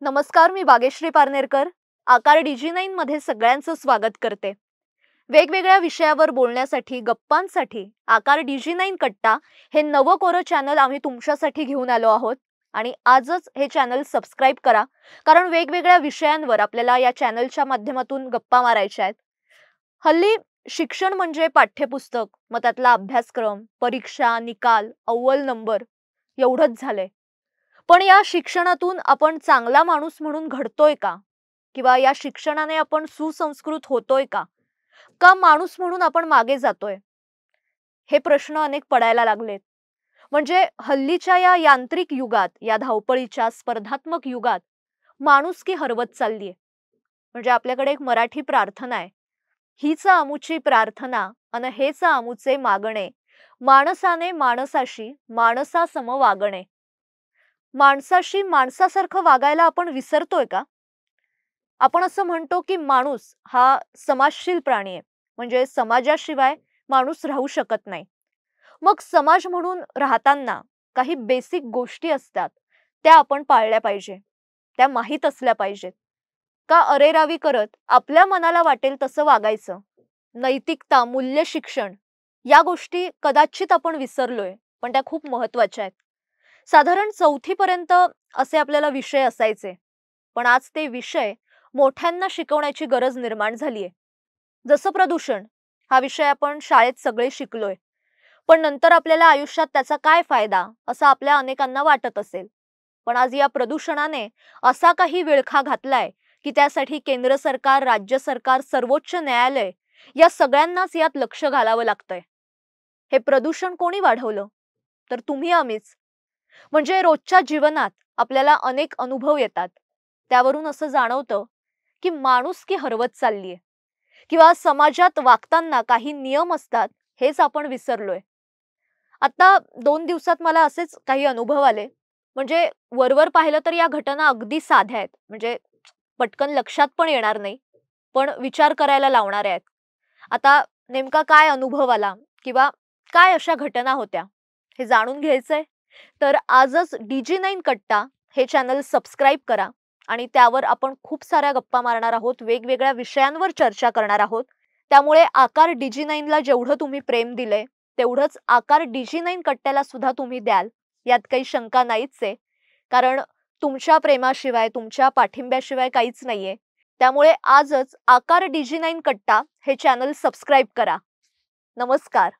नमस्कार, मी बागेश्री पारनेरकर. आकार DG9 मध्ये सगळ्यांचं स्वागत करते. वेगवेगळ्या विषयावर बोलण्यासाठी, गप्पांसाठी आकार DG9 कट्टा हे नवं कोरं चॅनल आम्ही तुमच्यासाठी घेऊन आलो आहोत आणि आजच हे चॅनल सबस्क्राइब करा, कारण वेगवेगळ्या विषयांवर आपल्याला या चॅनलच्या माध्यमातून गप्पा मारायच्या आहेत. हल्ली शिक्षण म्हणजे पाठ्यपुस्तक, मग त्यातला अभ्यासक्रम, परीक्षा, निकाल, अव्वल नंबर एवढंच झालंय. पण या शिक्षणातून आपण चांगला माणूस म्हणून घडतोय का? किंवा या शिक्षणाने आपण सुसंस्कृत होतोय का? का माणूस म्हणून आपण मागे जातोय? हे प्रश्न अनेक पडायला लागलेत. म्हणजे हल्लीच्या या यांत्रिक युगात, या धावपळीच्या स्पर्धात्मक युगात माणुसकी हरवत चाललीये. म्हणजे आपल्याकडे एक मराठी प्रार्थना आहे. हीच आमुची प्रार्थना अन हेच आमुचे मागणे, माणसाने माणसाशी माणसासम वागणे. माणसाशी माणसासारखं वागायला आपण विसरतोय का? आपण असं म्हणतो की माणूस हा समाजशील प्राणी आहे. म्हणजे समाजाशिवाय माणूस राहू शकत नाही. मग समाज म्हणून राहताना काही बेसिक गोष्टी असतात, त्या आपण पाळल्या पाहिजे. त्या माहीत असल्या पाहिजेत. का अरेरावी करत आपल्या मनाला वाटेल तसं वागायचं? नैतिकता, मूल्य शिक्षण या गोष्टी कदाचित आपण विसरलोय, पण त्या खूप महत्त्वाच्या आहेत. साधारण 4थी पर्यंत असे आपल्याला विषय असायचे. पण आज ते विषय मोठ्यांना शिकवण्याची गरज निर्माण झालीये. जसं प्रदूषण हा विषय आपण शाळेत सगळे शिकलोय. पण नंतर आपल्याला आयुष्यात त्याचा काय फायदा असं आपल्या अनेकांना वाटत असेल. पण आज या प्रदूषणाने असा काही विळखा घातलाय की त्यासाठी केंद्र सरकार, राज्य सरकार, सर्वोच्च न्यायालय या सगळ्यांनाच यात लक्ष घालावं लागतंय. हे प्रदूषण कोणी वाढवलं? तर तुम्ही आम्हीच. म्हणजे रोजच्या जीवनात आपल्याला अनेक अनुभव येतात. त्यावरून असं जाणवतं की माणुसकी हरवत चाललीये किंवा समाजात वागताना काही नियम असतात हेच आपण विसरलोय. आता 2 दिवसात मला असेच काही अनुभव आले. म्हणजे वरवर पाहिलं तर या घटना अगदी साध्या आहेत. म्हणजे पटकन लक्षात पण येणार नाही, पण विचार करायला लावणाऱ्या आहेत. आता नेमका काय अनुभव आला किंवा काय अशा घटना होत्या हे जाणून घ्यायचंय? तर आजच DG9 कट्टा हे चॅनल सबस्क्राइब करा आणि त्यावर आपण खूप साऱ्या गप्पा मारणार आहोत, वेगवेगळ्या विषयांवर चर्चा करणार आहोत. त्यामुळे आकार DG9 ला जेवढं तुम्ही प्रेम दिलंय, तेवढंच आकार DG9 कट्ट्याला सुद्धा तुम्ही द्याल, यात काही शंका नाहीच आहे. कारण तुमच्या प्रेमाशिवाय, तुमच्या पाठिंब्याशिवाय काहीच नाहीये. त्यामुळे आजच आकार DG9 कट्टा हे चॅनल सबस्क्राइब करा. नमस्कार.